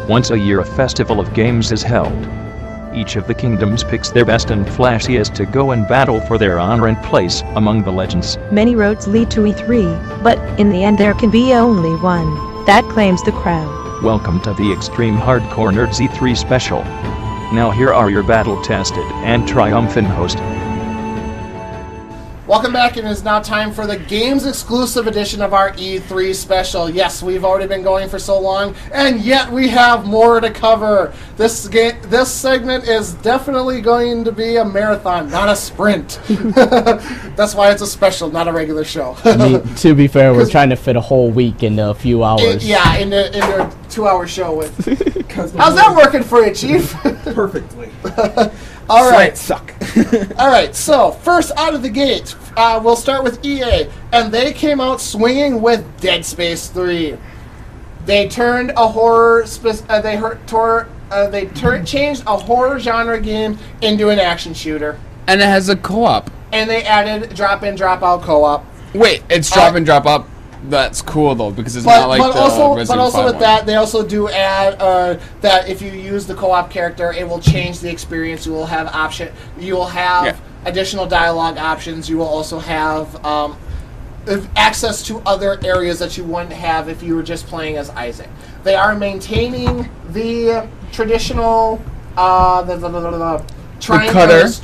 Once a year a festival of games is held. Each of the kingdoms picks their best and flashiest to go and battle for their honor and place among the legends. Many roads lead to E3, but in the end there can be only one that claims the crown. Welcome to the Extreme Hardcore Nerds E3 special. Now here are your battle-tested and triumphant hosts. Welcome back, and it is now time for the Games Exclusive edition of our E3 special. Yes, we've already been going for so long, and yet we have more to cover. This segment is definitely going to be a marathon, not a sprint. That's why it's a special, not a regular show. To be fair, we're trying to fit a whole week into a few hours. Into a 2-hour show. How's that working for you, Chief? Perfectly. All right. Suck. All right, so first out of the gate, we'll start with EA, and they came out swinging with Dead Space 3. They turned a horror, changed a horror genre game into an action shooter, and it has a co-op. And they added drop-in, drop-out co-op. Wait, it's drop-in, drop-out. That's cool though, because it's not like But also with that, they also do add that if you use the co-op character, it will change the experience. You will have additional dialogue options. You will also have access to other areas that you wouldn't have if you were just playing as Isaac. They are maintaining the traditional triangles,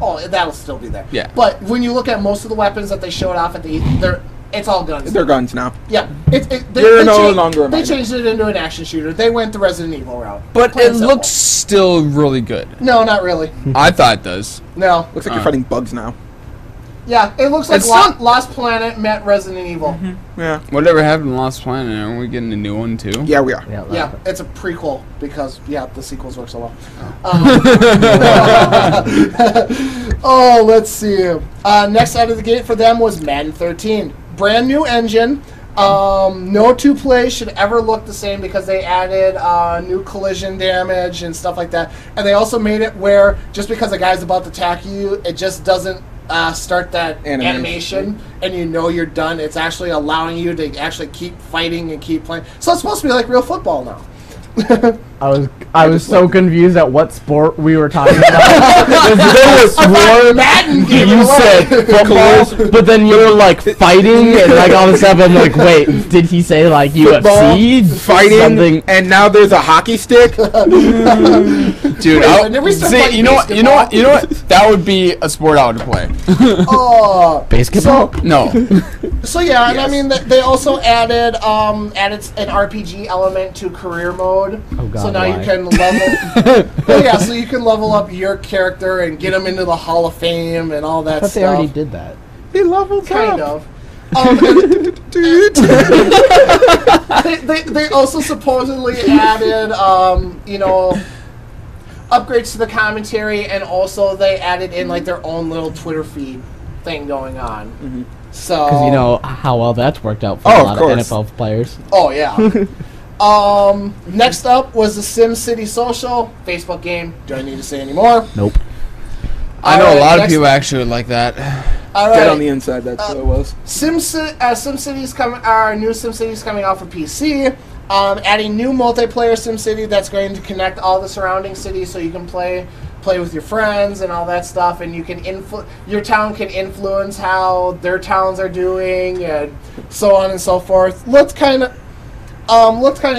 Oh, that'll still be there. Yeah. But when you look at most of the weapons that they showed off at it's all guns. They're guns now. Yeah. They're no longer a They changed it into an action shooter. They went the Resident Evil route. But it looks still really good. No, not really. I thought it does. No. Looks like you're fighting bugs now. Yeah, it looks like Lost Planet met Resident Evil. Mm-hmm. Yeah. Whatever happened to Lost Planet? Aren't we getting a new one too? Yeah, we are. Yeah, it's a prequel because, the sequels work so well. Oh, let's see. Next out of the gate for them was Madden 13. Brand new engine. No two plays should ever look the same because they added new collision damage and stuff like that. And they also made it where just because a guy's about to attack you, it just doesn't start that animation and you know you're done. It's actually allowing you to actually keep fighting and keep playing. So it's supposed to be like real football now. I was so confused at what sport we were talking about. Madden game. You said football, but then you were like fighting, and like all of a sudden, like, wait, did he say like football, UFC fighting, something? And now there's a hockey stick? Dude, you know what? That would be a sport I would play. Basketball? No. So yeah, and I mean they also added an RPG element to career mode. Oh God, so now why? you can level. So you can level up your character and get them into the Hall of Fame and all that I thought stuff. they already did that. They leveled kind up. of. They also supposedly added upgrades to the commentary, and also they added in like their own little Twitter feed thing going on. Mm-hmm. So because you know how well that's worked out for a lot of NFL players. Oh yeah. Next up was the SimCity Social Facebook game. Do I need to say any more? Nope. I know a lot of people actually would like that. All right. Get on the inside. That's what it was. SimCity's coming. Our new SimCity's coming out for PC. Adding new multiplayer SimCity that's going to connect all the surrounding cities, so you can play with your friends and all that stuff, and you can your town can influence how their towns are doing, and so on and so forth. Looks kind of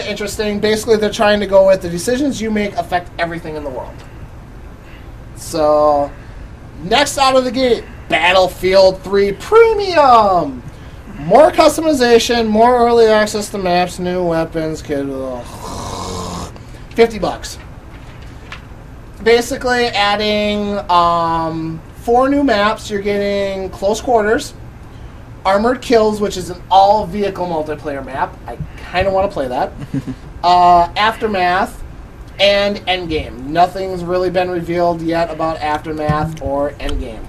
interesting. Basically, they're trying to go with the decisions you make affect everything in the world. So, next out of the gate, Battlefield 3 Premium. More customization, more early access to maps, new weapons, $50. Basically, adding 4 new maps. You're getting Close Quarters, Armored Kills, which is an all-vehicle multiplayer map. I kind of want to play that. Aftermath, and Endgame. Nothing's really been revealed yet about Aftermath or Endgame.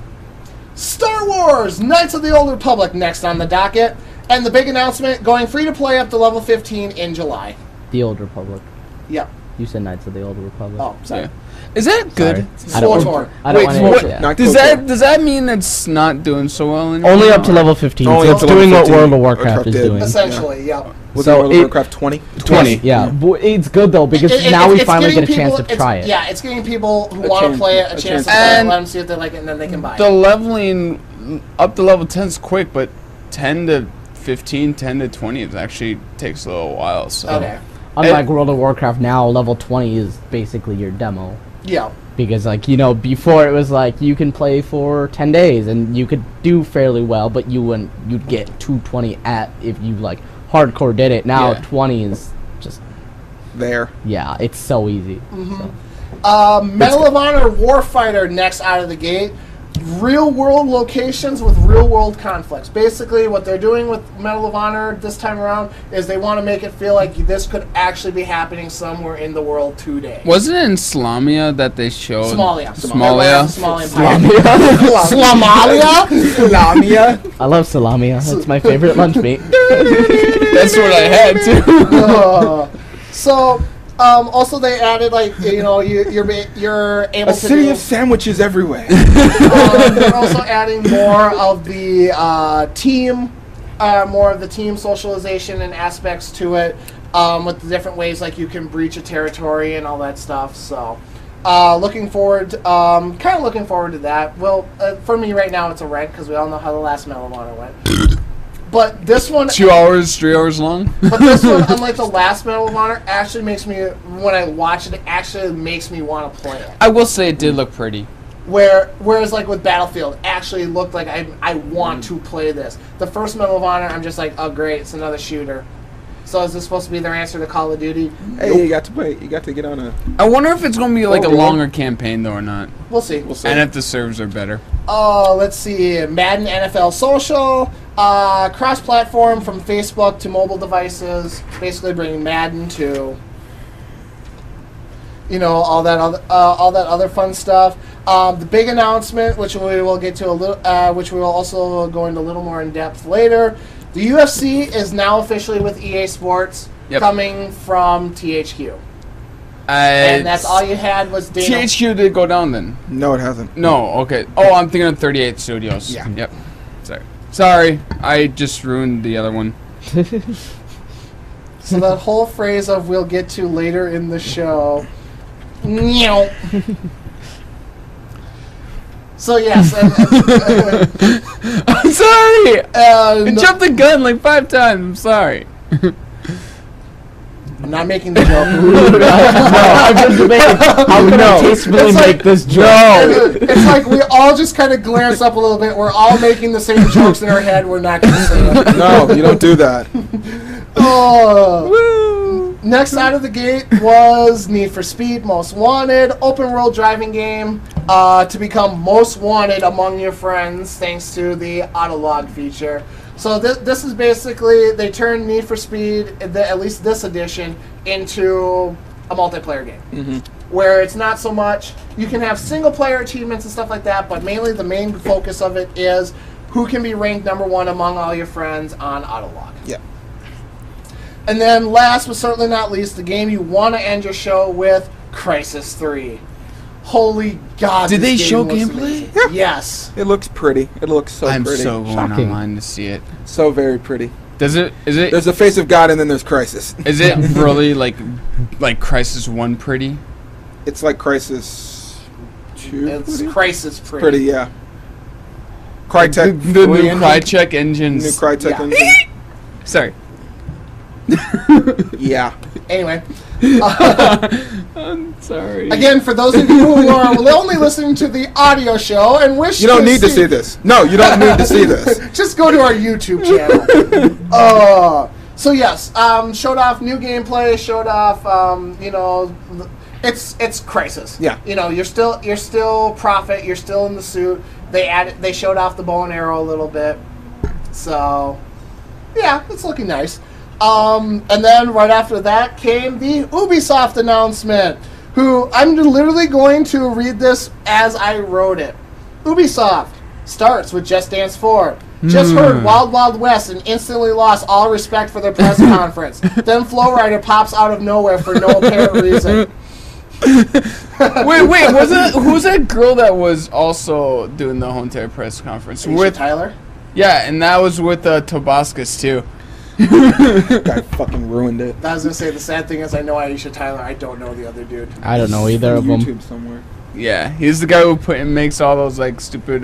Star Wars Knights of the Old Republic next on the docket. And the big announcement, going free to play up to level 15 in July. The Old Republic. Yep. You said Knights of the Old Republic. Oh, sorry. Yeah. Is that good? I don't, SWTOR. I don't Wait, want what- to. Yeah. Not Does KOTOR. that mean it's not doing so well anymore? Only up to level 15. Only So up it's to level doing what 15 World of Warcraft is did. doing. Essentially, yeah. Was So it World of it- Warcraft 20? 20. Yeah, it's good though because now we finally get a chance to try it. Yeah, it's giving people who A want to chance- play it a a chance chance to to play it, And let them see if they like it, and then they can buy The it. leveling up to level 10 is quick, but 10 to 15, 10 to 20 it actually takes a little while. So Okay. Unlike World of Warcraft, now level 20 is basically your demo. Yeah. Because, like, you know, before it was like you can play for 10 days and you could do fairly well, but you'd get 220 if you, like, hardcore did it. Now Yeah. 20 is just, There. yeah, it's so easy. Medal of Honor Warfighter next out of the gate. Real world locations with real world conflicts. Basically, what they're doing with Medal of Honor this time around is they want to make it feel like this could actually be happening somewhere in the world today. wasn't it in Slamia that they showed? Somalia. Somalia. Somalia. Somalia? Lamia. I love salami. That's my favorite lunch meat. That's what I had too. So, also they added, like, you know, you're able A to city do, of sandwiches everywhere. they're also adding more of the team, more of the team socialization and aspects to it, with the different ways, like, you can breach a territory and all that stuff. So, looking forward, kind of looking forward to that. Well, for me right now, it's a rent because we all know how the last Medal of Honor went. But this one, 2 hours, 3 hours long. but this one, unlike the last Medal of Honor, actually makes me, when I watch it, it actually makes me want to play it. I will say it did look pretty. Whereas like with Battlefield, it actually looked like I want to play this. The first Medal of Honor, I'm just like, oh great, it's another shooter. So is this supposed to be their answer to Call of Duty? Hey, you got to play. You got to get on a. I wonder if it's going to be like a Overall. longer campaign though or not. We'll see. We'll see. And if the servers are better. Let's see. Madden NFL Social, cross-platform from Facebook to mobile devices, basically bringing Madden to, you know, all that other fun stuff. The big announcement, which we will get to a little, which we will also go into a little more in depth later. The UFC is now officially with EA Sports, coming from THQ. And that's all you had was Dana. THQ did go down then. No, it hasn't. No, okay. Oh, I'm thinking of 38 Studios. Yeah. Yep. Sorry, I just ruined the other one. So that whole phrase of "we'll get to later in the show." Meow. So yes, I'm sorry. I and jumped the gun like 5 times. I'm sorry. I'm not making the joke. I'm just debating how can I tastefully It's like- make this joke. It's like we all just kind of glance up a little bit. We're all making the same jokes in our head. We're not going to say it. No, you don't do that. Oh. Next out of the gate was Need for Speed Most Wanted, open world driving game to become most wanted among your friends thanks to the autolog feature. So this is basically, they turned Need for Speed, at least this edition, into a multiplayer game. Where it's not so much, you can have single player achievements and stuff like that, but mainly the main focus of it is who can be ranked #1 among all your friends on autolog. Yeah. And then last but certainly not least, the game you want to end your show with, Crysis 3. Holy God. Did this they game show looks gameplay? amazing. Yes. It looks pretty. It looks so I'm pretty. so going Shocking. online to see it. So very pretty. Is it There's the face of God and then there's Crisis. is it really like Crysis 1 pretty? It's like Crisis 2. It's pretty? Crysis pretty. Pretty, yeah. Crytek. The 3 new engine. Crytek engines. New Crytek Yeah. engine. Sorry. Yeah. Anyway. I'm sorry. Again, for those of you who are only listening to the audio show and wish You don't need to see this. No, you don't need to see this. just go to our YouTube channel. So yes, showed off new gameplay. Showed off, you know, it's Crysis. Yeah. You know, you're still Prophet. You're still in the suit. They showed off the bow and arrow a little bit. So yeah, it's looking nice. And then right after that came the Ubisoft announcement. Who I'm literally going to read this as I wrote it. Ubisoft starts with Just Dance 4. Just heard Wild Wild West and instantly lost all respect for their press conference. Then Flow Rider pops out of nowhere for no apparent reason. Wait, who's that girl that was also doing the whole entire press conference? With Tyler? Yeah, and that was with Tobascus too. Guy fucking ruined it. I was going to say, the sad thing is I know Aisha Tyler. I don't know the other dude. I don't know either of them. YouTube somewhere. Yeah, he's the guy who makes all those like stupid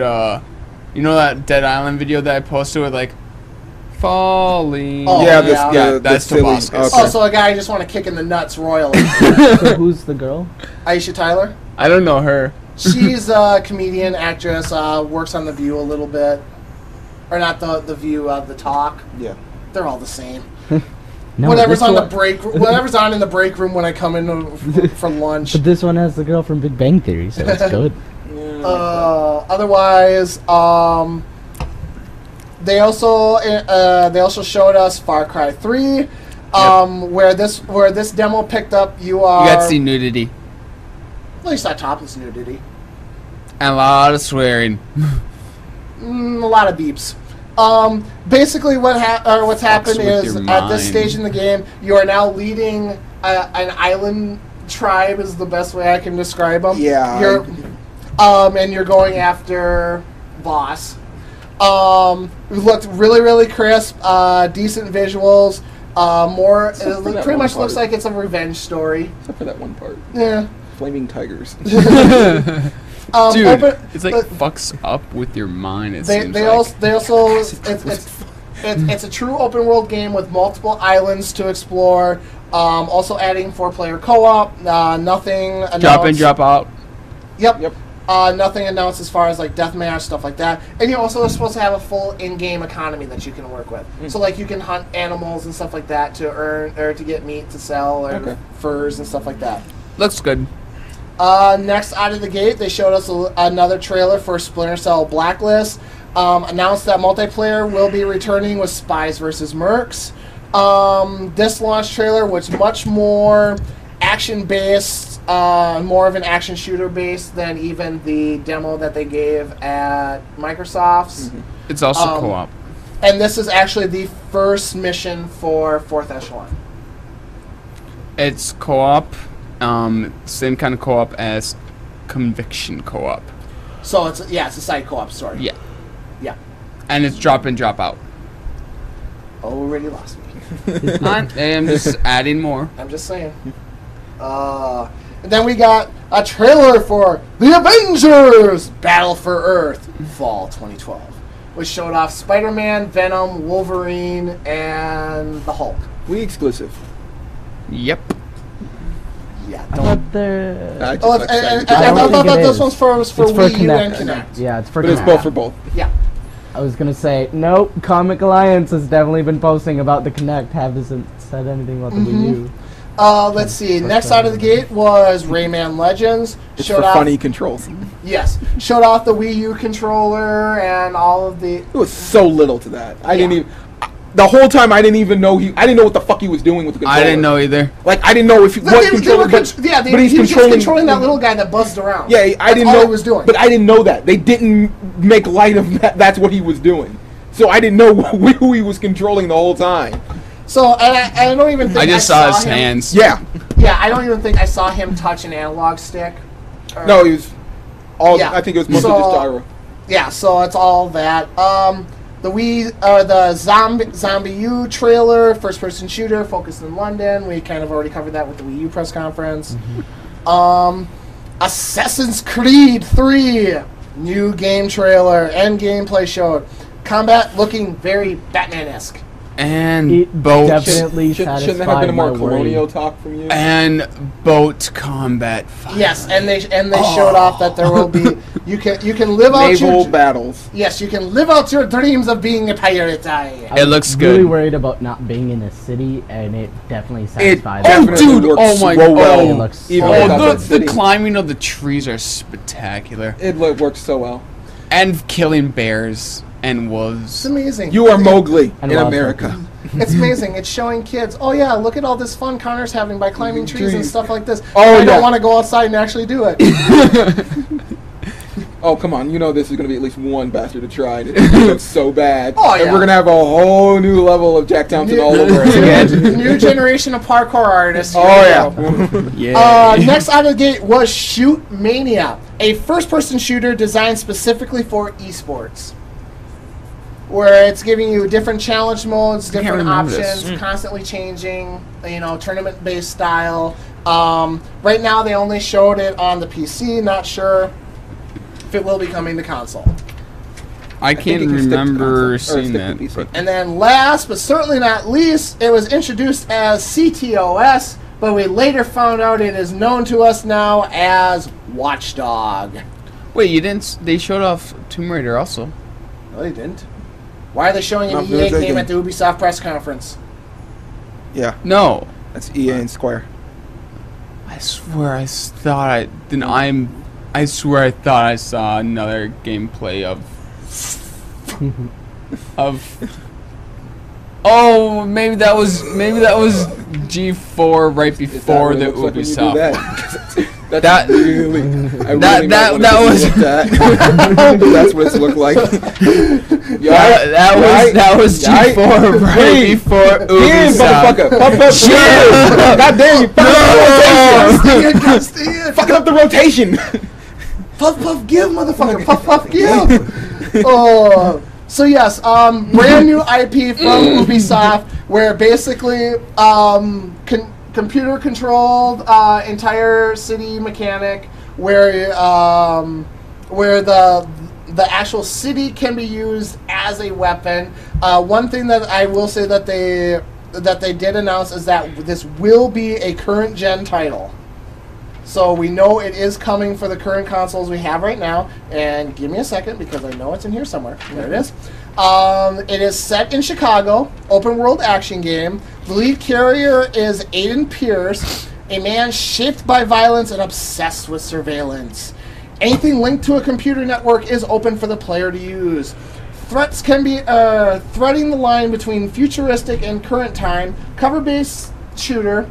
you know that Dead Island video that I posted with like falling. Oh, yeah, that's silly. Tobascus. Okay. Oh, so a guy I just want to kick in the nuts royally. So who's the girl? Aisha Tyler? I don't know her. She's a comedian, actress, works on The View a little bit. Or not the View, The Talk. Yeah. They're all the same. No, whatever's this on one- the break, whatever's on in the break room when I come in for lunch. But this one has the girl from Big Bang Theory, so it's good. Otherwise, they also showed us Far Cry 3, where this demo picked up. You got to see nudity Well, you saw topless nudity. and a lot of swearing. A lot of beeps. Basically, what's happened with is your at this mind. stage in the game, you are now leading an island tribe. Is the best way I can describe them. Yeah. And you're going after boss. It looked really, really crisp. Decent visuals. It pretty much looks like it's a revenge story. Except for that one part. Yeah. Flaming tigers. Dude, it's like but fucks up with your mind. they also it's a true open world game with multiple islands to explore. Also adding 4-player co-op. Nothing announced. drop in, drop out. Yep. Nothing announced as far as like deathmatch stuff like that. And you're also supposed to have a full in-game economy that you can work with. So like you can hunt animals and stuff like that to earn or to get meat to sell or furs and stuff like that. Looks good. Next out of the gate, they showed us another trailer for Splinter Cell Blacklist. Announced that multiplayer will be returning with Spies vs. Mercs. This launch trailer was much more action-based, more of an action shooter based than even the demo that they gave at Microsoft's. It's also co-op. And this is actually the first mission for 4th Echelon. It's co-op. Same kind of co-op as Conviction co-op. So it's a side co-op story. Yeah. Yeah. And it's drop in, drop out. Already lost me. I am just adding more. I'm just saying. And then we got a trailer for The Avengers Battle for Earth Fall 2012, which showed off Spider-Man, Venom, Wolverine, and the Hulk. We exclusive. Yep. Yeah, I don't. thought they're... I just Oh, like and that. I don't thought think it this is. one's for It's Wii U and Kinect. Kinect. Yeah, it's for But it's Kinect. both for both. Yeah. I was gonna say, nope, Comic Alliance has definitely been posting about the Kinect, hasn't said anything about the Wii U. Let's see. Next out of the gate was Rayman Legends. It's for funny controls. Yes. Showed off the Wii U controller and all of the... It was so little to that. I didn't Yeah. even... The whole time I didn't even know I didn't know what the fuck he was doing with the controller. I didn't know either. Like, I didn't know if he was controlling... But he's he was just controlling that little guy that buzzed around. Yeah, I didn't all know he was doing. But I didn't know that. They didn't make light of that. That's what he was doing. So I didn't know who he was controlling the whole time. So, and I don't even think I just saw his him, hands. Yeah. Yeah, I don't even think I saw him touch an analog stick. Or- No, he was all... Yeah. I think it was mostly just gyro. Yeah, so it's all that. The Zombie U trailer, first-person shooter, focused in London. We kind of already covered that with the Wii U press conference. Assassin's Creed 3, new game trailer and gameplay showed. Combat looking very Batman-esque. And It boat definitely Shouldn't there have satisfied been a more my colonial worry. talk from you? and boat combat. Yes, and they showed off that there will be you can live out Naval your battles. yes you can live out your dreams of being a pirate. I It was looks really good. worried about not being in a city, and it definitely It satisfied definitely dude, works oh my so well. God. It looks even so without good. that The city. climbing of the trees are spectacular. It works so well. And killing bears and It's wolves. amazing. You are Mowgli And in wild America. turkeys. It's amazing. It's showing kids, oh yeah, look at all this fun Connor's having by climbing trees and Trees. stuff like this. Oh, I yeah. don't want to go outside and actually do it. Oh, come on. You know this is going to be at least one bastard to try. It's so bad. Oh, yeah. And we're going to have a whole new level of Jack Thompson all over again. New generation of parkour artists. Oh, yeah. Next out of the gate was Shoot Mania, a first-person shooter designed specifically for esports, where it's giving you different challenge modes, different options, constantly changing, tournament-based style. Right now, they only showed it on the PC. Not sure if it will be coming to console. I can't remember seeing that. And then last, but certainly not least, it was introduced as CTOS, but we later found out it is known to us now as Watchdog. Wait, you didn't? They showed off Tomb Raider also. No, they didn't. Why are they showing an EA game at the Ubisoft press conference? Yeah. No. That's EA and Square. I swear I thought I swear I thought I saw another gameplay of Oh, maybe that was G4 right before the Ubisoft. That that's what it's looked like. That was G4 right before Ubisoft. Motherfucker! God damn you! Fucking up the rotation. Puff puff give, motherfucker! Puff puff give. So yes, brand new IP from Ubisoft, where basically computer controlled entire city mechanic, where the actual city can be used as a weapon. One thing that I will say that they did announce is that this will be a current gen title. So we know it is coming for the current consoles we have right now. And give me a second because I know it's in here somewhere. There it is. It is set in Chicago, open world action game. The lead carrier is Aiden Pierce, a man shaped by violence and obsessed with surveillance. Anything linked to a computer network is open for the player to use. Threats can be threading the line between futuristic and current time. Cover-based shooter.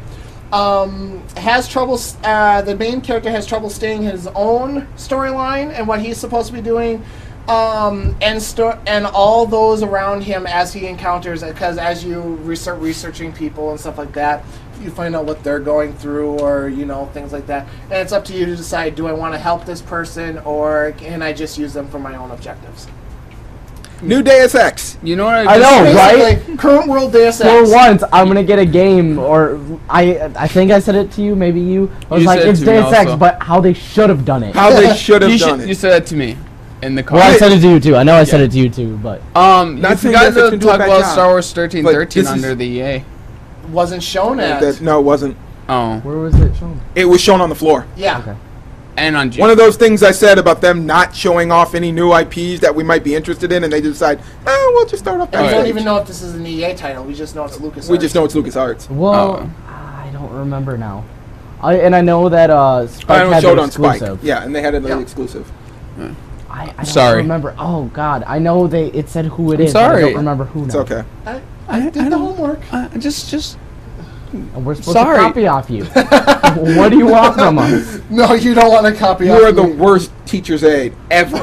Has trouble. The main character has trouble staying his own storyline and what he's supposed to be doing, and all those around him as he encounters. Because as you researching people and stuff like that, you find out what they're going through, or things like that. And it's up to you to decide: do I want to help this person, or can I just use them for my own objectives? New Deus Ex. You know what I know, right? Current world Deus Ex. For once, I'm gonna get a game, or I think I said it to you, maybe you. I was like, it's Deus Ex, but how they should have done it. How they should have done it. You said that to me in the car. Well, I said it to you too. I know I said it to you too, but you forgot to talk about Star Wars 1313 under the EA. Wasn't shown at. No, it wasn't. Oh. Where was it shown? It was shown on the floor. Yeah. Okay. And on one of those things I said about them not showing off any new IPs that we might be interested in, and they decide, we'll just start off. And we don't even know if this is an EA title. We just know it's LucasArts. We just know it's LucasArts. Well, I don't remember now. I know that Spike had showed an on Spike. exclusive. Yeah, and they had an exclusive. I don't remember. Oh God, I know it said who it is. Sorry. But I don't remember who. It's now. okay. I did the homework. Just. And we're supposed to copy off you. What do you want from us? No, you don't want to copy off me. You are the me. worst teacher's aide ever.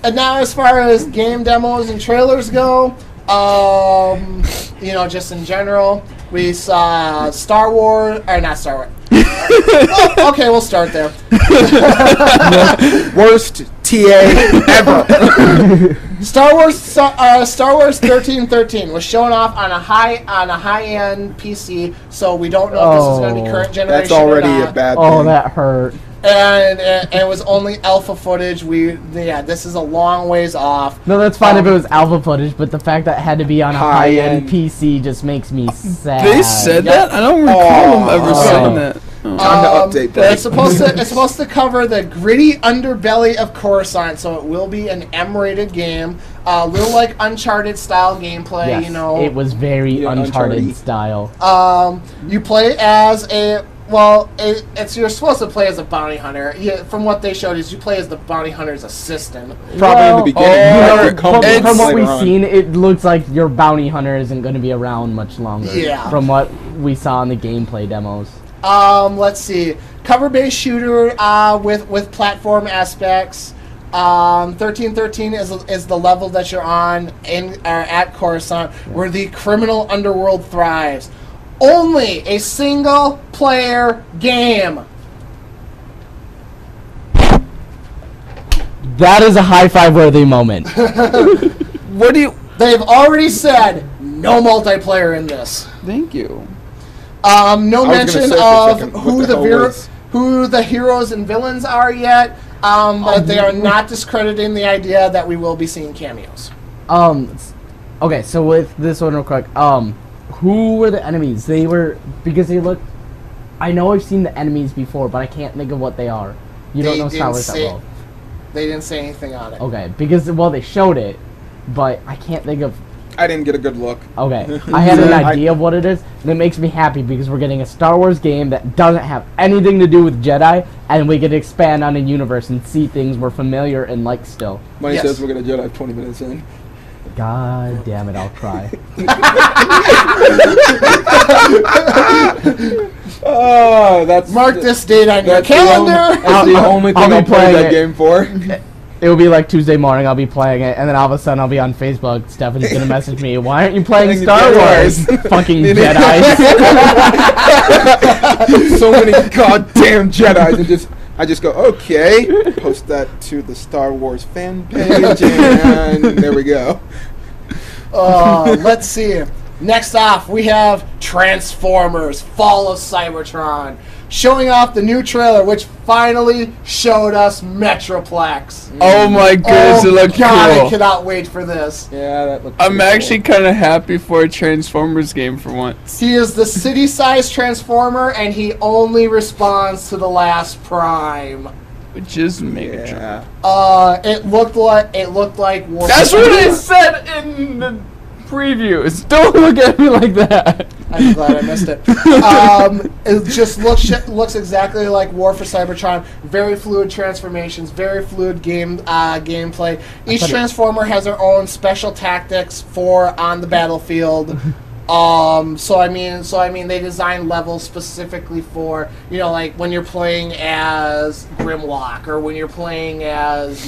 And now as far as game demos and trailers go, just in general, we saw Star Wars, or not Star Wars. Okay, we'll start there. Worst TA ever. Star Wars 1313 was shown off on a high-end PC, so we don't know if this is going to be current generation. That's already or not. a bad thing. Oh, that hurt. And it was only alpha footage. This is a long ways off. No, that's fine if it was alpha footage, but the fact that it had to be on a high-end PC just makes me sad. They said that? I don't recall them ever saying that. Time to update that. It's supposed to cover the gritty underbelly of Coruscant, so it will be an M-rated game, a little like Uncharted style gameplay. Yes, it was very Uncharted style. You play as you're supposed to play as a bounty hunter. From what they showed, is you play as the bounty hunter's assistant. Probably in the beginning. From what we've seen, it looks like your bounty hunter isn't going to be around much longer. Yeah. From what we saw in the gameplay demos. Let's see. cover-based shooter with platform aspects. 1313 is the level that you're on at Coruscant, where the criminal underworld thrives. Only a single-player game. That is a high-five worthy moment. What do you? They've already said no multiplayer in this. Thank you. No I was mention gonna say for a of second, what who the hell was- who the heroes and villains are yet. But they are not discrediting the idea that we will be seeing cameos. Okay, so with this one real quick, who were the enemies? They were, because they look, I know I've seen the enemies before, but I can't think of what they are. You don't know Star Wars that well. They didn't say anything on it. Okay, because, well, they showed it, but I can't think of. I didn't get a good look. Okay, I had an idea of what it is, and it makes me happy because we're getting a Star Wars game that doesn't have anything to do with Jedi, and we get to expand on a universe and see things we're familiar and like still. Money Yes. says we're gonna Jedi 20 minutes in. God damn it, I'll cry. Oh, that's Mark this date on your that's the only- calendar. That's the only I'll thing be I'll play playing that it. game for. It will be like Tuesday morning, I'll be playing it, and then all of a sudden I'll be on Facebook. Stephanie's gonna message me, why aren't you playing Playing Star Jedi. Wars? Fucking Jedi. So many goddamn Jedis, and I just go, okay, post that to the Star Wars fan page, and there we go. Let's see. Next off, we have Transformers: Fall of Cybertron, showing off the new trailer, which finally showed us Metroplex. Oh my goodness, it looked God, I cool. cannot wait for this. Yeah, that looks I'm pretty actually kind of happy for a Transformers game for once. He is the city-sized Transformer, and he only responds to the last Prime. Which is cool. Megatron. Yeah. It looked like War. That's what I said in the previews. Don't look at me like that. I'm glad I missed it. It just looks exactly like War for Cybertron. Very fluid transformations, very fluid gameplay. Each Transformer has their own special tactics for on the battlefield. So I mean, they designed levels specifically for, like when you're playing as Grimlock, or when you're playing as,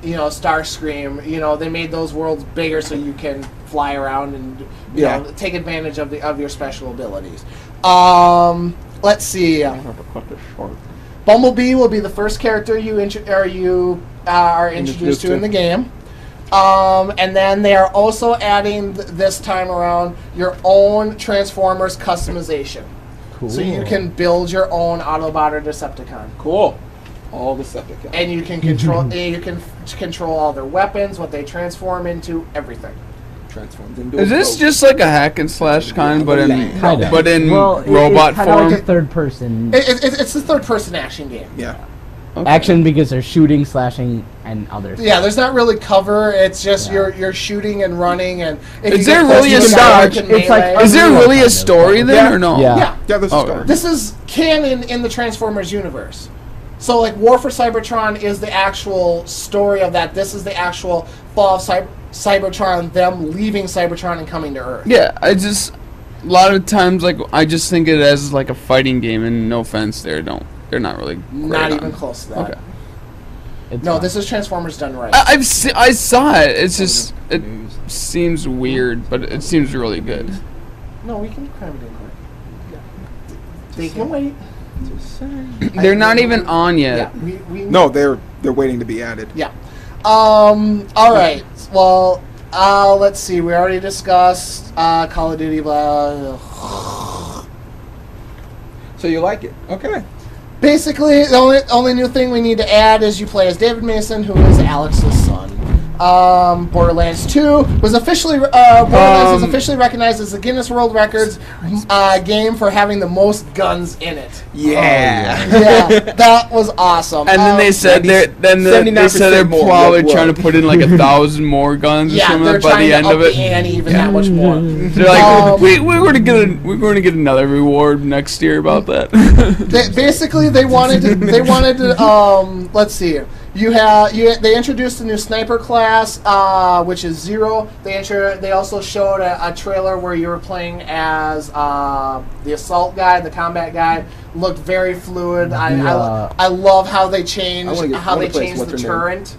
Starscream. They made those worlds bigger so you can fly around and you know, take advantage of your special abilities. Let's see. Bumblebee will be the first character you are introduced to in the game. And then they are also adding this time around your own Transformers customization. Cool. So you can build your own Autobot or Decepticon. Cool. All the Decepticons. And you can control all their weapons, what they transform into, everything. Transforms into Is this just like a hack and slash kind, but in Kinda. robot it's kinda form? like a third person It's a third-person action game. Yeah. Okay. action because they're shooting, slashing, and others. Yeah, there's not really cover. It's just you're shooting and running, and if Is you there get close really to a the story? guy, you can It's like melee. Is there Unreal really kind a of, story then, Yeah. or no? Yeah. Yeah. Yeah, there's a Oh, story. This is canon in the Transformers universe. So, like, War for Cybertron is the actual story of that. This is the actual fall of Cybertron, them leaving Cybertron and coming to Earth. Yeah, a lot of times, like, I just think it as like a fighting game, and no offense, they're not really Not great even on. close to that. Okay. It's No, fine. this is Transformers done right. I saw it. It's just it seems weird, but it seems really good. No, we can cram it in quick. They can wait. They're not even on Yeah, yet. we No, they're waiting to be added. Yeah. All right. Well, let's see. We already discussed Call of Duty. Blah. So you like it? Okay. Basically, the only new thing we need to add is you play as David Mason, who is Alex's son. Borderlands 2 was officially Borderlands is officially recognized as the Guinness World Records game for having the most guns in it. Yeah. Yeah, that was awesome. And then they said they said they're 79% more, probably like, trying what? to put in like 1,000 more guns or yeah, something they're by trying the to end up of it. the ante even that much more. They're like, we're going to get another reward next year about that. Basically, they wanted to let's see. They introduced a new sniper class, which is Zero. They also showed a trailer where you were playing as the assault guy, the combat guy. Looked very fluid. I love how they changed the turret.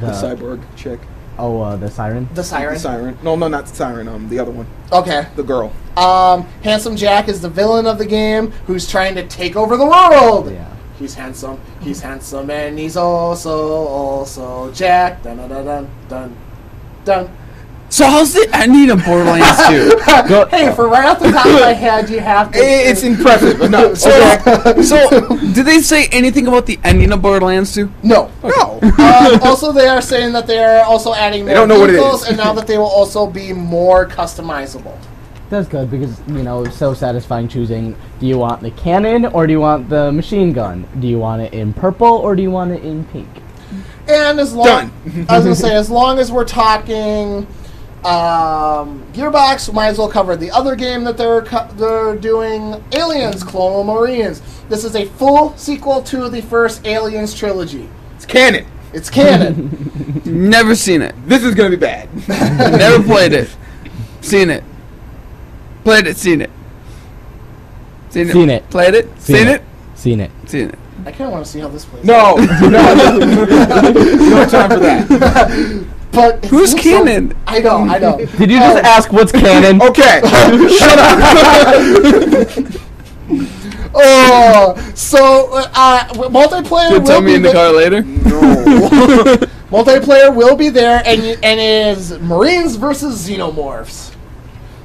The cyborg chick. Oh, the siren. The siren. The siren. No, not the siren. The other one. Okay. The girl. Handsome Jack is the villain of the game, who's trying to take over the world. Yeah. He's handsome, and he's also Jack. Dun dun dun dun dun. Dun. So how's the ending of Borderlands 2? Hey, for right off the top of my head, you have to. It's impressive enough. So, did they say anything about the ending of Borderlands 2? No. No. Also, they are saying that they are also adding more vehicles, and now that they will also be more customizable. That's good because, you know, it's so satisfying choosing, do you want the cannon or do you want the machine gun? Do you want it in purple or do you want it in pink? And as long, I was going to say, as long as we're talking Gearbox, might as well cover the other game that they're doing, Aliens, Colonial Marines. This is a full sequel to the first Aliens trilogy. It's canon. It's canon. Never seen it. This is going to be bad. Never played it. Seen it. Played it, seen it. Seen it. Seen it. Played it, seen it. Seen it. Seen it. I kind of want to see how this plays. No. No time for that. But Who's canon? I know. Did you just ask what's canon? Okay. Shut up. So multiplayer. You'll tell me in the car later. No. Multiplayer will be there, and is Marines versus Xenomorphs.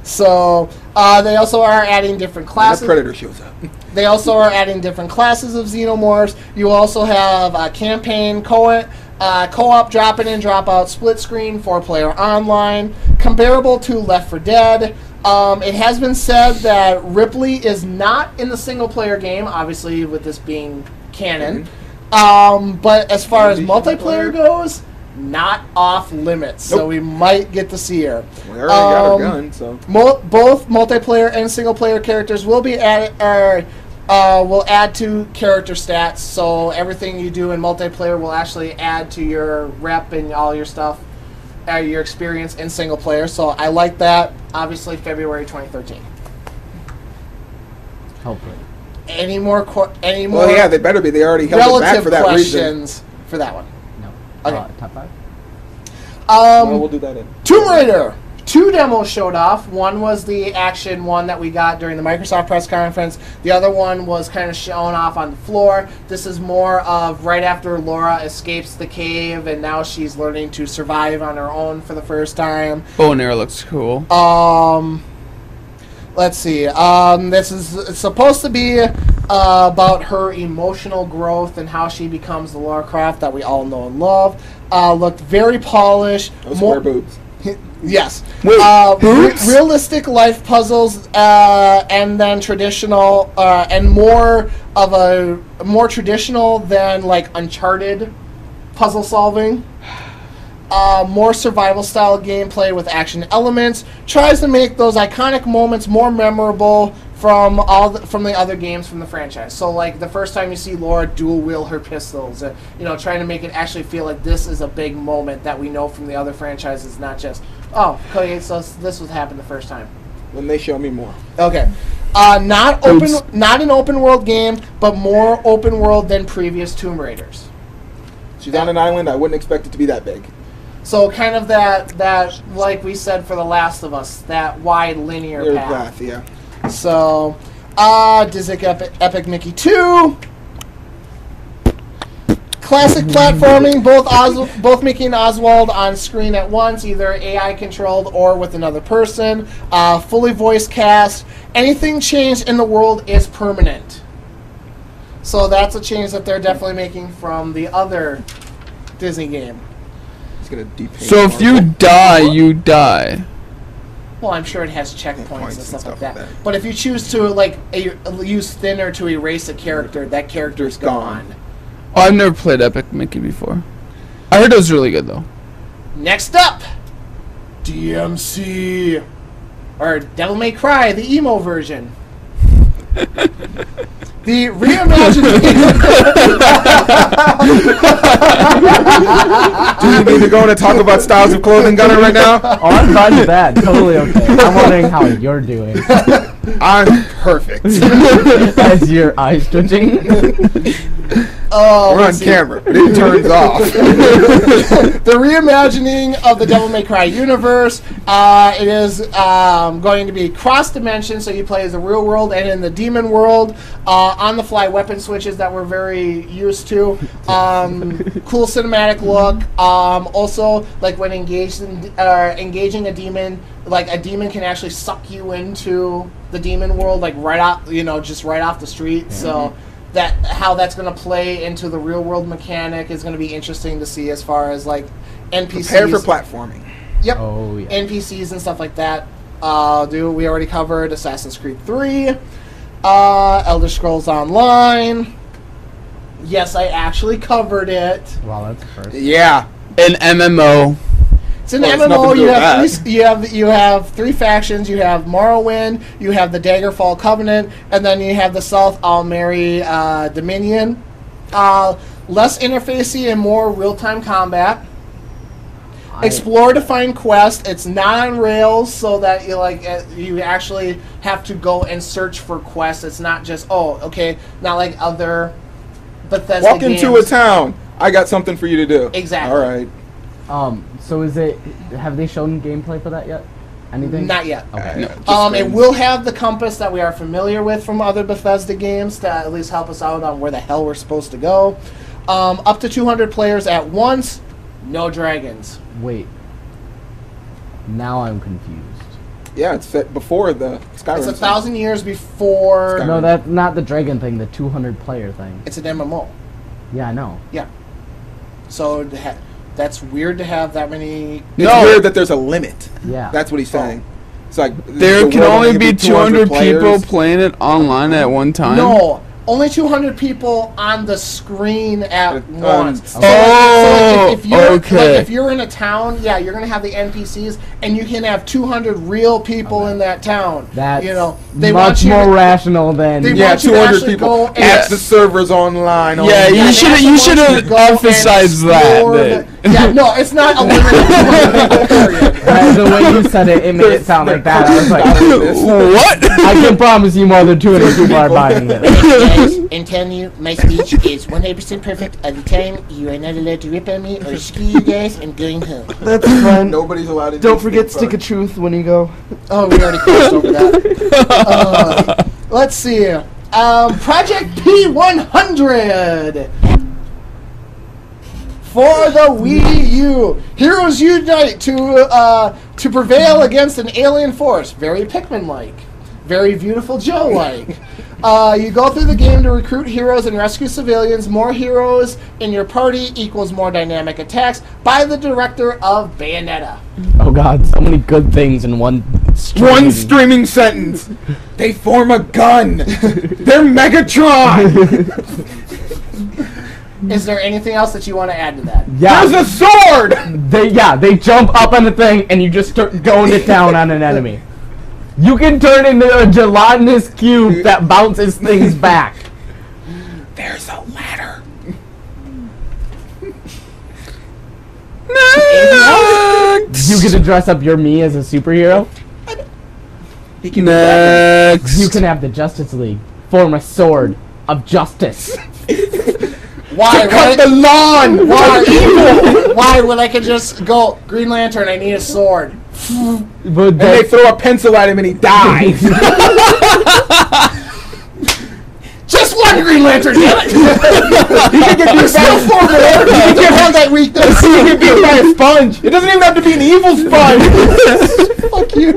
So they also are adding different classes. That Predator shows up. They also are adding different classes of Xenomorphs. You also have a campaign co-op drop in and drop out split screen 4-player online, comparable to Left 4 Dead. It has been said that Ripley is not in the single player game, obviously with this being canon. But as far as multiplayer goes, not off limits. Nope. So we might get to see her. We already got her gun, so. Both multiplayer and single player characters will be will add to character stats, so everything you do in multiplayer will actually add to your rep and all your stuff, your experience in single player. So I like that. Obviously, February 2013. Hopefully. Any more? Well, yeah, they better be. They already held it back for that questions reason. for that one? No. Okay. Top 5? Well, we'll do that in. Tomb Raider. 2 demos showed off. One was the action one that we got during the Microsoft press conference. The other one was kind of shown off on the floor. This is more of right after Laura escapes the cave and now she's learning to survive on her own for the first time. Bow and arrow looks cool. Let's see. This is supposed to be about her emotional growth and how she becomes the Lara Croft that we all know and love. Looked very polished. Those square boobs. Yes. Wait, realistic life puzzles, and then traditional, and more traditional than like Uncharted puzzle solving. More survival style gameplay with action elements. Tries to make those iconic moments more memorable from the other games from the franchise. So like the first time you see Laura dual wield her pistols, trying to make it actually feel like this is a big moment that we know from the other franchises, not just okay, so this would happen the first time. When they show me more. Okay, not an open world game, but more open world than previous Tomb Raiders. She's on an island. I wouldn't expect it to be that big. So kind of that like we said for The Last of Us, that wide linear path. Yeah. So, Disney Epic Mickey 2. Classic platforming, both Mickey and Oswald on screen at once, either AI controlled or with another person. Fully voice cast. Anything changed in the world is permanent. So that's a change that they're definitely making from the other Disney game. It's gonna depaint. So if you die, you die. Well, I'm sure it has checkpoints and stuff like that. But if you choose to use thinner to erase a character, that character's gone. Oh, I've never played Epic Mickey before. I heard it was really good though. Next up, DMC, or Devil May Cry, the emo version. The reimagining. Do you need to go in and talk about styles of clothing, Gunner, right now? Oh, I'm fine with that. Totally okay. I'm wondering how you're doing. I'm perfect. As your eyes twitching. Oh, We're on camera, but it turns off. The reimagining of the Devil May Cry universe. It is going to be cross-dimension, so you play as the real world and in the demon world. On-the-fly weapon switches that we're very used to. Cool cinematic look. Also, like when engaging a demon, like a demon can actually suck you into the demon world, like right off, just right off the street. Mm-hmm. So how that's going to play into the real world mechanic is going to be interesting to see as far as like NPCs. Prepare for platforming. Yep. Oh, yeah. NPCs and stuff like that. We already covered Assassin's Creed 3, Elder Scrolls Online. Yes, I actually covered it. Wow, that's the first. Yeah. An MMO. It's an Well, MMO. You have three factions. You have Morrowind, you have the Daggerfall Covenant, and then you have the South Almeri Dominion. Less interfacey and more real-time combat. Explore to find quest. It's not on rails, so that you actually have to go and search for quests. It's not just not like other Bethesda Walk games. into a town. I got something for you to do. Exactly. All right. So have they shown gameplay for that yet? Anything? Not yet. Okay. It will have the compass that we are familiar with from other Bethesda games to at least help us out on where the hell we're supposed to go. Up to 200 players at once. No dragons. Wait. Now I'm confused. Yeah, it's set before the Skyrim. It's 1,000 years before. No, that's not the dragon thing. The 200 player thing. It's an MMO. Yeah, I know. Yeah. So that's weird to have that many. It's weird that there's a limit. Yeah. That's what he's saying. It's like There can only be 200 people playing it online at one time. No, only 200 people on the screen at once. Okay. If you're in a town, yeah, you're gonna have the NPCs, and you can have 200 real people in that town. That's they much more rational than. They Yeah, want you to 200 actually people. go and At the servers online. Yeah, they you should have go and emphasized explore that. Yeah, no, it's not a limited 200 people period. The way you said it, it made it sound like that. I was like, What? I can promise you more than 200 people are buying it. Guys, I'm telling you, my speech is 100% perfect. All the time, you are not allowed to rip on me or screw you guys. I'm going home. That's fine. Nobody's allowed to. Don't forget Stick of Truth when you go. Oh, we already crossed over that. Let's see. Project P100 for the Wii U. Heroes unite to prevail against an alien force. Very Pikmin-like. Very Beautiful Joe-like. You go through the game to recruit heroes and rescue civilians. More heroes in your party equals more dynamic attacks by the director of Bayonetta. Oh god, so many good things in one streaming sentence. They form a gun. They're Megatron. Is there anything else that you want to add to that? Yeah. There's a sword. They jump up on the thing and you just start going to town on an enemy. You can turn into a gelatinous cube that bounces things back. There's a ladder. You get to dress up your me as a superhero. Next. You can have the Justice League form a sword of justice. Why? Cut the lawn. Why? Why? When I could just go, Green Lantern, I need a sword. But And they throw a pencil at him and he dies. Just one Green Lantern, damn it! He can get beat by a sponge. You can have that weakness. He can get beat by a sponge. It doesn't even have to be an evil sponge. Fuck you.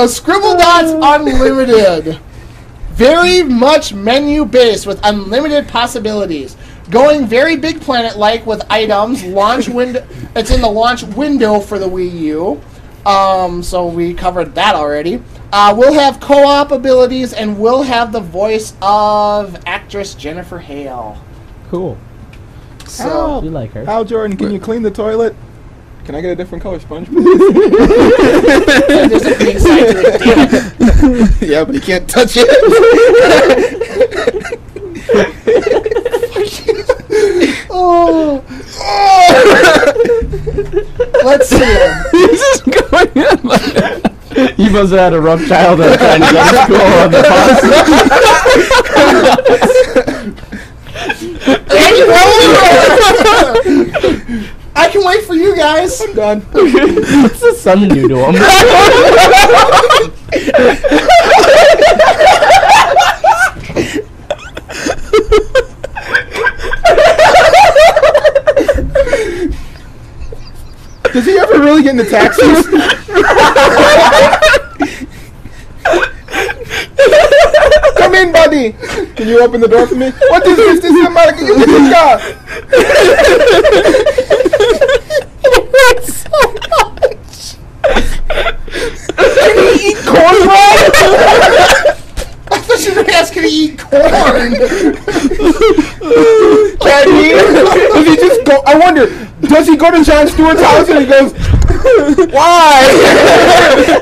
Scribble Dots Unlimited. Very much menu based with unlimited possibilities. Going very big planet like with items. Launch window. It's in the launch window for the Wii U. So we covered that already. We'll have co-op abilities and we'll have the voice of actress Jennifer Hale. cool. So You like her. Al Jordan, can you clean the toilet? Can I get a different color sponge, please? there's a big side to it. Damn it. Yeah, but he can't touch it. Oh. Let's see. This is going on like that. You must have had a rough childhood trying to get to school on the bus. I can wait for you guys. I'm done. What's the sun do to him? Does he ever really get into taxis? Come in, buddy. Can you open the door for me? What is this? This is America. You get this car. So much. Can he eat corn, Ron? I thought you were asking to eat corn. Can he? Does he just go? I wonder. Does he go to Jon Stewart's house and he goes, why?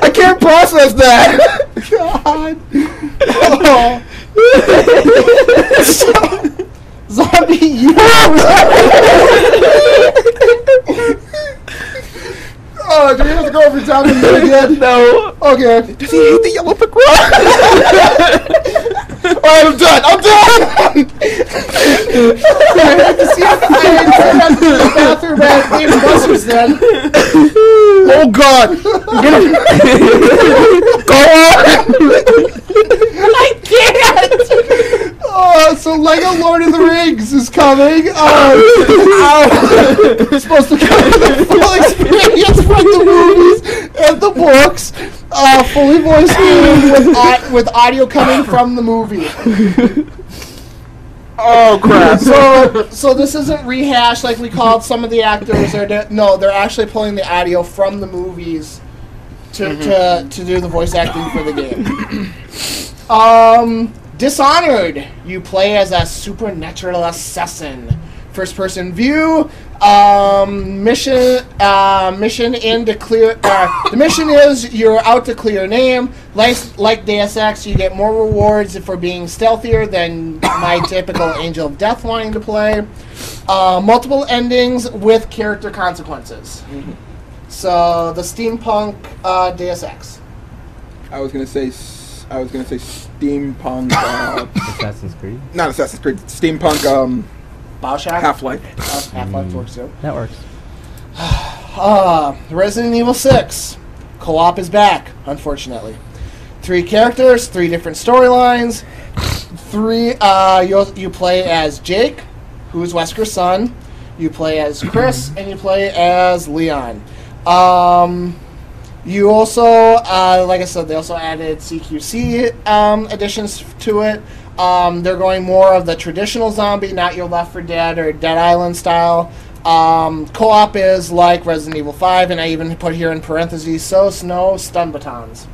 I can't process that. God. Oh. Zombie, you. Oh, do we have to go over zombie you again? No. Okay. Does he hate the yellow brick road? Alright, I'm done. I'm done. I have to see if I have to go to the bathroom at Dave & Buster's then. Oh God. Go on. I can't! Oh, so Lego Lord of the Rings is coming. We're supposed to cover the full experience from the movies and the books. Fully voiced with audio coming from the movie. Oh crap. So this isn't rehashed like we called some of the actors. No, they're actually pulling the audio from the movies to do the voice acting for the game. Dishonored. You play as a supernatural assassin. First person view. Mission in to clear. The mission is you're out to clear your name. Like Deus Ex, you get more rewards for being stealthier than my typical Angel of Death wanting to play. Multiple endings with character consequences. Mm-hmm. So the steampunk Deus Ex. I was gonna say steampunk. Assassin's Creed. Not Assassin's Creed. Steampunk. Bioshock. Half-Life. Half-Life works too. That works. Resident Evil 6. Co-op is back, unfortunately. 3 characters, 3 different storylines. 3, you play as Jake, who's Wesker's son. You play as Chris, and you play as Leon. You also, like I said, they also added CQC additions to it. They're going more of the traditional zombie, not your Left 4 Dead or Dead Island style. Co-op is like Resident Evil 5, and I even put here in parentheses, no stun batons.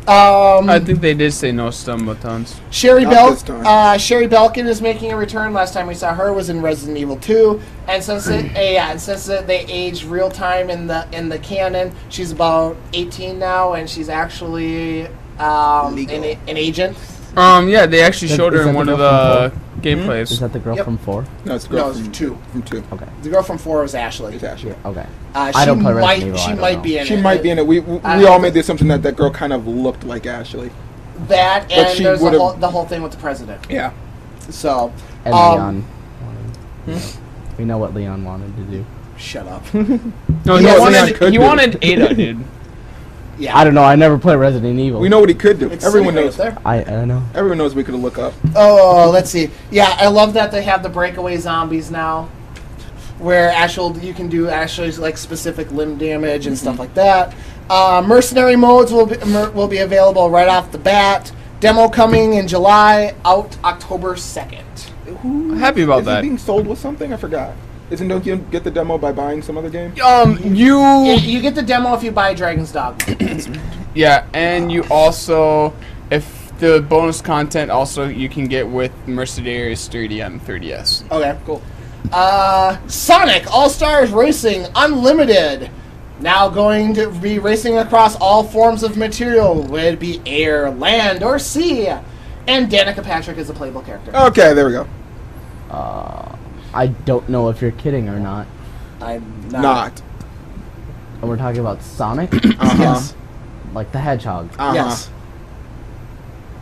I think they did say no stun buttons. Sherry Not this time. Sherry Belkin is making a return. Last time we saw her was in Resident Evil 2, and since they aged real time in the canon, she's about 18 now, and she's actually an agent. Yeah, they actually showed her in one of the gameplays. Is that the girl Yep. from 4? No, it's the girl No, it's from 2. From 2. Okay. The girl from 4 is Ashley. It's Ashley. Yeah, okay. She don't play Resident Evil, I She don't might know. be in it. She might be in it. We all made the assumption that that girl kind of looked like Ashley. That, But and she there's would've- the whole thing with the president. Yeah. So, And Leon wanted. We know what Leon wanted to do. shut up. No, Yeah, Leon he could do. wanted Ada, dude. Yeah. I don't know. I never played Resident Evil. We know what he could do. It's Everyone sitting knows. right there. I know. Everyone knows we could look up. Oh, let's see. Yeah, I love that they have the breakaway zombies now, where you can do actually like specific limb damage and stuff like that. Mercenary modes will be available right off the bat. Demo coming in July, out October 2nd. Happy about Is that. it being sold with something? I forgot. Don't you get the demo by buying some other game? You get the demo if you buy Dragon's Dogma. Yeah, and you also, if the bonus content also you can get with Mercenaries 3D and 3DS. Okay, cool. Sonic All Stars Racing Unlimited. Now going to be racing across all forms of material. Would it be air, land, or sea? And Danica Patrick is a playable character. Okay, there we go. I don't know if you're kidding or not. I'm not. Not. And we're talking about Sonic, Yes. like the Hedgehog, Yes.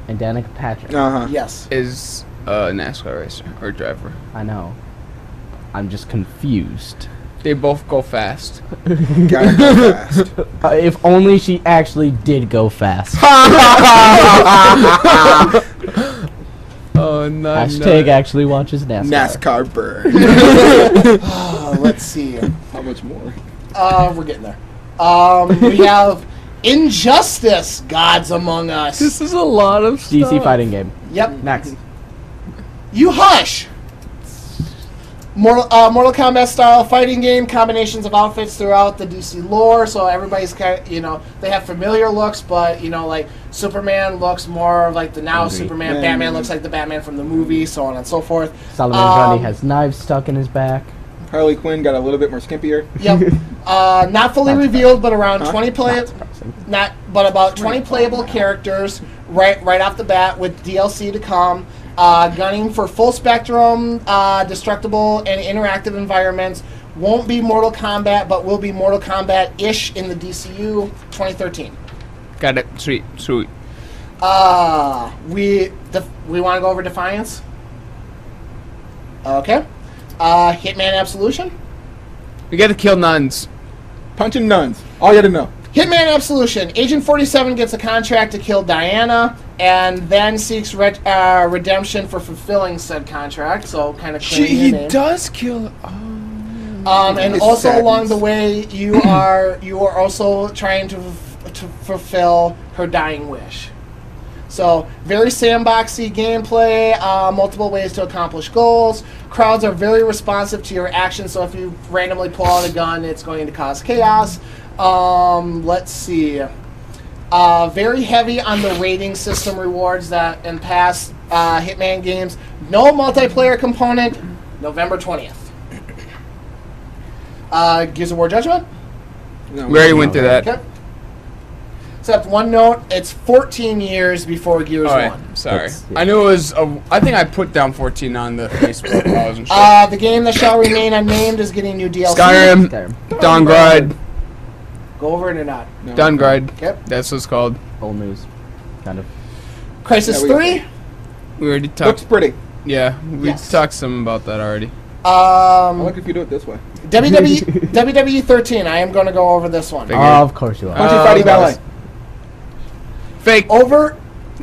and Danica Patrick. Yes. Is a NASCAR racer or driver. I know. I'm just confused. They both go fast. Gotta go fast. If only she actually did go fast. Oh no! Hashtag actually watches NASCAR. NASCAR burn. Let's see. How much more? We're getting there. We have Injustice, Gods Among Us. This is a lot of stuff. DC fighting game. Yep. Next. You hush! Mortal Kombat style fighting game, combinations of outfits throughout the DC lore, so everybody's kind of, they have familiar looks, but, like, Superman looks more like the now Superman, Batman looks like the Batman from the movie, so on and so forth. Solomon Grundy has knives stuck in his back. Harley Quinn got a little bit more skimpier. Yep. Not fully revealed, but around 20 about 20 playable characters right off the bat with DLC to come. Gunning for full spectrum, destructible, and interactive environments. Won't be Mortal Kombat, but will be Mortal Kombat-ish in the DCU 2013. Got it. Sweet. We want to go over Defiance? Okay. Hitman Absolution? We got to kill nuns. Punching nuns. All you had to know. Hitman Absolution. Agent 47 gets a contract to kill Diana, and then seeks redemption for fulfilling said contract. So kind of He does kill. And also along the way, you are also trying to fulfill her dying wish. So very sandboxy gameplay, multiple ways to accomplish goals. Crowds are very responsive to your actions. So if you randomly pull out a gun, it's going to cause chaos. Let's see. Very heavy on the rating system rewards that in past Hitman games. No multiplayer component. November 20th. Gears of War Judgment? No, We already went through that. Okay. Except one note, it's 14 years before Gears 1. Sorry. That's- I knew it was. I think I put down 14 on the Facebook. I wasn't sure. The game that shall remain unnamed is getting new DLC. Skyrim, Skyrim. Dawngride, Go over it or not. No. Dawngride. Okay. That's what it's called. Old news. Kind of. Crisis Yeah, we got 3. We already Looks talked. pretty. Yeah, we Yes. talked some about that already. I like if you do it this way. WWE 13. I am going to go over this one. Figured. Of course you are. Punchy fighty ballet. Fake.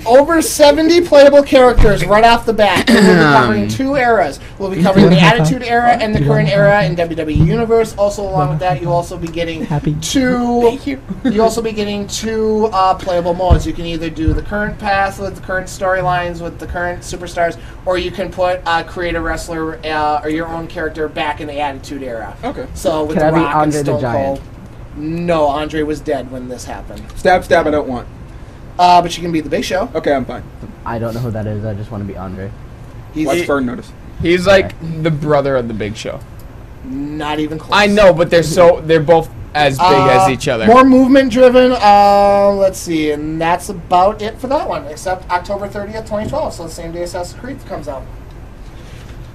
Over 70 playable characters right off the bat. And we'll be covering two eras. We'll be covering the Attitude Era and the current era in WWE Universe. Also, along with that, you'll also be getting two. You'll also be getting two playable modes. You can either do the current path with the current storylines with the current superstars, or you can create a wrestler or your own character back in the Attitude Era. Okay. So with Can I The be Rock and Andre the Stone Giant? Cold. No, Andre was dead when this happened. Stab, stab, I don't want. But you can be the Big Show. Okay, I'm fine. I don't know who that is. I just want to be Andre. Watch Fern notice. He's like the brother of the Big Show. Not even close. I know, but they're both as big as each other. More movement driven. Let's see, and that's about it for that one. Except October 30th, 2012, so the same day Assassin's Creed comes out.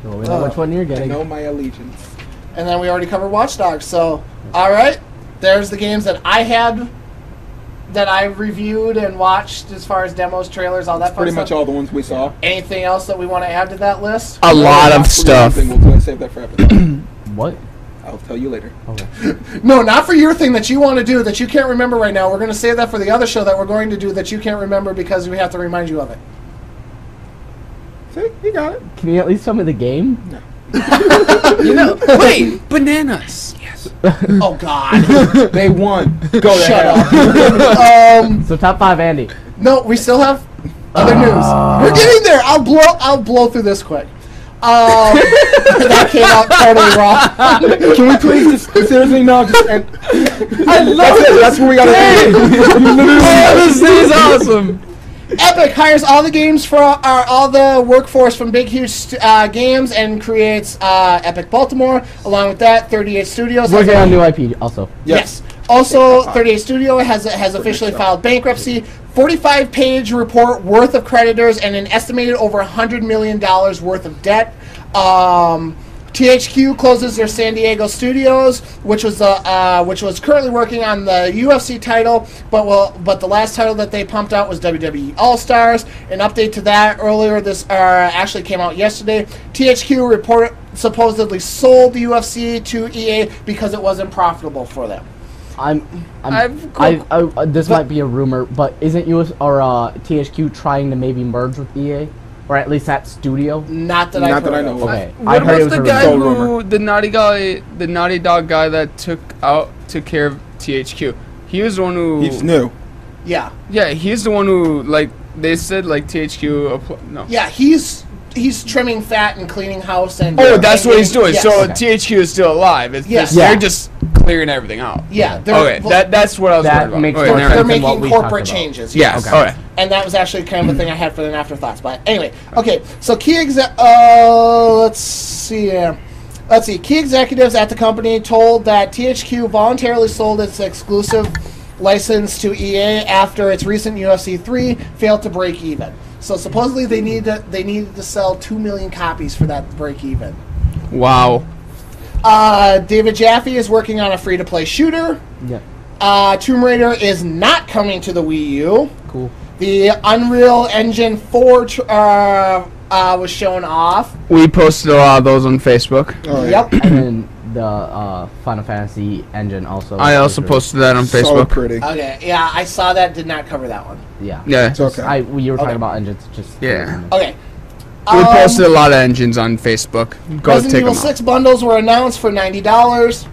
Well, we know which one you're I getting. know my allegiance. And then we already covered Watch Dogs. So, all right, there's the games that I had, that I reviewed and watched as far as demos, trailers, all that fun Pretty stuff. much all the ones we saw. Anything else that we want to add to that list? A lot of stuff. We'll save that for episode. What? I'll tell you later. Okay. No, not for your thing that you want to do that you can't remember right now. We're going to save that for the other show that we're going to do that you can't remember because we have to remind you of it. See, you got it. Can you at least tell me the game? Wait, bananas. Yes. Oh, God. They won. Go to Shut hell. up. So top 5, Andy. No, we still have other news. We're getting there. I'll blow through this quick. That came out totally wrong. Can we please just seriously no? Just end. I love it. That's where we gotta end. This is awesome. Epic hires all the workforce from Big Huge Games and creates Epic Baltimore. Along with that, 38 Studios. Working on new IP also. Yes. Also, 38 Studio has officially filed bankruptcy. 45-page report worth of creditors and an estimated over $100 million worth of debt. THQ closes their San Diego studios, which was currently working on the UFC title, but the last title that they pumped out was WWE All Stars. An update to that actually came out yesterday. THQ supposedly sold the UFC to EA because it wasn't profitable for them. This might be a rumor, but isn't THQ trying to maybe merge with EA? Or at least that studio? Not that I know of. Okay. What about the guy the Naughty Dog guy that took care of THQ? He was the one who... He's new. Yeah. Yeah, he's the one who, like, they said, like, THQ... No. Yeah, he's trimming fat and cleaning house and... Oh, that's what he's doing. Yes. So THQ is still alive. It's just, they're just clearing everything out. Yeah. Okay, that's what I was worried about. They're making corporate changes. Yes. Okay. And that was actually kind of a thing I had for the afterthoughts. But anyway, okay. So key executives at the company told that THQ voluntarily sold its exclusive license to EA after its recent UFC 3 failed to break even. So supposedly they needed to sell 2 million copies for that to break even. Wow. David Jaffe is working on a free-to-play shooter. Yeah. Tomb Raider is not coming to the Wii U. Cool. The Unreal Engine 4 was shown off. We posted a lot of those on Facebook. Oh, yeah. Yep. And then the Final Fantasy engine also. I also posted that on So Facebook. pretty. Okay, yeah, I saw that. Did not cover that one. Yeah. Yeah. It's okay. You were talking Okay. about engines. Just Yeah. Okay. We posted a lot of engines on Facebook. Go Resident take Evil them 6 bundles were announced for $90.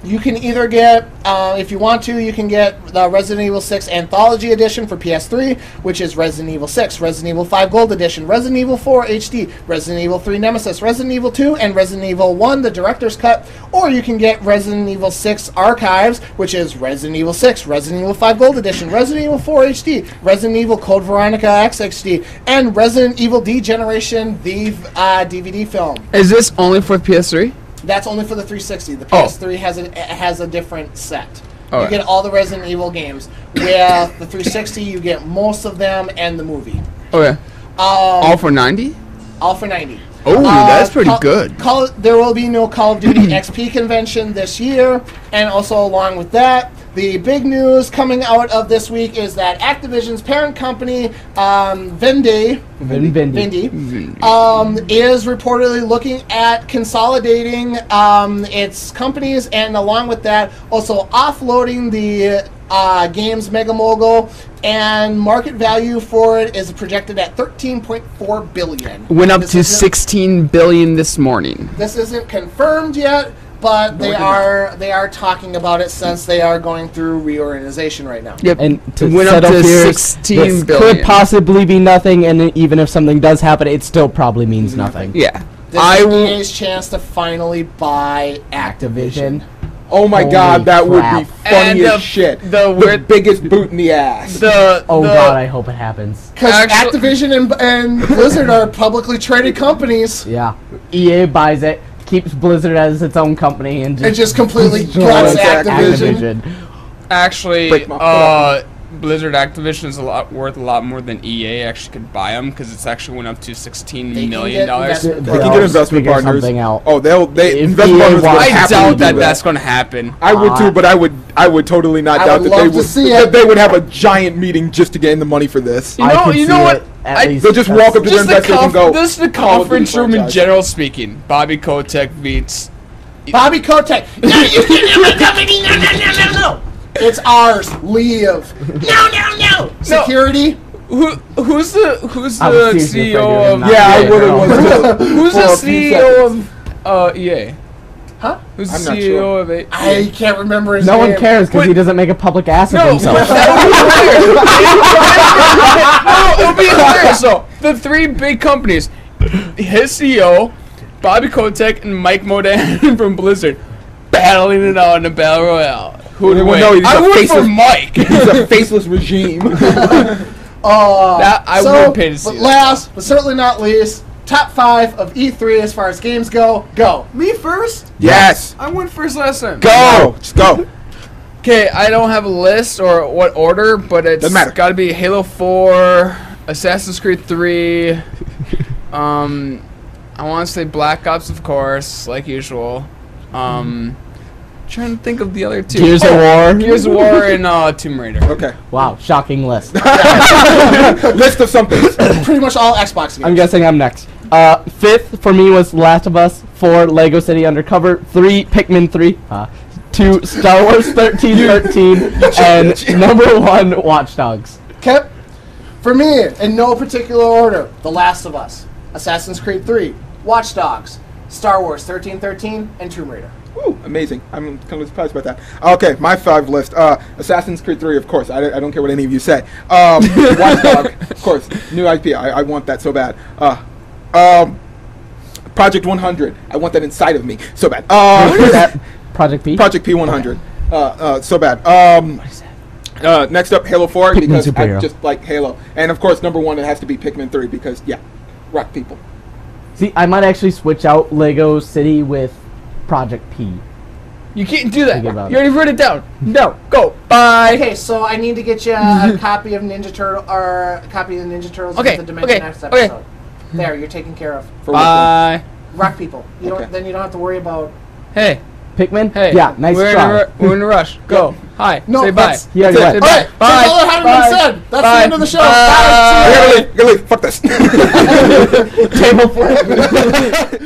You can either get, if you want to, you can get the Resident Evil 6 Anthology Edition for PS3, which is Resident Evil 6, Resident Evil 5 Gold Edition, Resident Evil 4 HD, Resident Evil 3 Nemesis, Resident Evil 2, and Resident Evil 1, the Director's Cut, or you can get Resident Evil 6 Archives, which is Resident Evil 6, Resident Evil 5 Gold Edition, Resident Evil 4 HD, Resident Evil Code Veronica X HD, and Resident Evil D-Generation, the DVD film. Is this only for PS3? That's only for the 360. The PS3 has a different set. Oh, You get all the Resident Evil games. With the 360, you get most of them and the movie. Okay. All for 90? All for 90. Oh, that's pretty good. There will be no Call of Duty XP convention this year, and also along with that, the big news coming out of this week is that Activision's parent company, Vivendi, is reportedly looking at consolidating its companies, and along with that, also offloading the games Mega Mogul, and market value for it is projected at $13.4 billion. Went up to $16 billion this morning. This isn't confirmed yet, but they are talking about it since they are going through reorganization right now. Yep. And to went up settle to fears, 16 this billion. could possibly be nothing, and even if something does happen, it still probably means nothing. Yeah. This is EA's chance to finally buy Activision. Oh my Holy god, that would be crap. funny And as shit. the biggest boot in the ass. Oh god, I hope it happens. Because Actually- Activision and Blizzard are publicly traded companies. Yeah. EA buys it, keeps Blizzard as its own company, and It just completely destroys guts Activision. Actually, Break my foot. Blizzard Activision is worth a lot more than EA actually could buy them, because it's actually went up to $16 They can million. get investment They can get investment figure partners. something out. Oh, they If investment EA partners would wants- I happily doubt do that that's going to happen. I would too, but I would totally not I doubt would that they love to would. see That it. they would have a giant meeting just to gain the money for this. You know, you know what? They'll just walk up to their investors and go. This is the Call of Duty conference room in franchise. general speaking. Bobby Kotick beats. Bobby Kotick. No, you can't have a company. No. It's ours. Leave. No. Security. Who's the I was seriously CEO afraid of? not Yeah, I EA, would girl. have. Who's the CEO of EA? Huh? Who's I'm the not CEO sure. of EA? I can't remember his No name. one cares because he doesn't make a public ass of No, himself. that would be hilarious. No, it would be hilarious. So the three big companies, his CEO, Bobby Kotick, and Mike Modan from Blizzard, battling it out in a battle royale. Who would Well, win? no, he's I a would for faceless- Mike. It's a faceless regime. That I would pay to see. But that. last, but certainly not least, top 5 of E3 as far as games go. Go. Me first? Yes. I went first last time. Go. Just go. Okay, I don't have a list or what order, but it's Doesn't matter. got to be Halo 4, Assassin's Creed 3. I want to say Black Ops, of course, like usual. Trying to think of the other two. Gears of War. Gears of War and Tomb Raider. Okay. Wow, shocking list. List of something. Pretty much all Xbox games. I'm guessing I'm next. 5th for me was Last of Us. 4, Lego City Undercover. 3, Pikmin 3. 2, Star Wars 1313. And number 1, Watch Dogs. Okay. For me, in no particular order, The Last of Us, Assassin's Creed 3, Watch Dogs, Star Wars 1313, and Tomb Raider. Ooh, amazing. I'm kind of surprised about that. Okay, my 5 list. Assassin's Creed 3, of course. I don't care what any of you say. Watch Dog, of course. New IP. I want that so bad. Project 100. I want that inside of me so bad. What is that? Project P? Project P100. So bad. Next up, Halo 4, Pikmin because I superhero. just like Halo. And, of course, number 1, it has to be Pikmin 3, because, yeah, rock people. See, I might actually switch out Lego City with Project P. You can't do that. Think You about already wrote it down. No, go. Bye. Okay, so I need to get you a copy of Ninja Turtle or a copy of the Ninja Turtles Okay, with the Dimension okay, X okay. episode. There, you're taken care of. For which one? Bye. Rock people. You Okay. don't. Then you don't have to worry about. Hey. Pikmin? Hey. Yeah, nice we're try. we're in a rush. Go. Hi. No, Say bye. that's- He already Say went. bye. Alright, Bye. since all that hadn't been Bye. said, that's Bye. the end of the show. Bye. Bye. You're gonna leave. Fuck this. Table flip.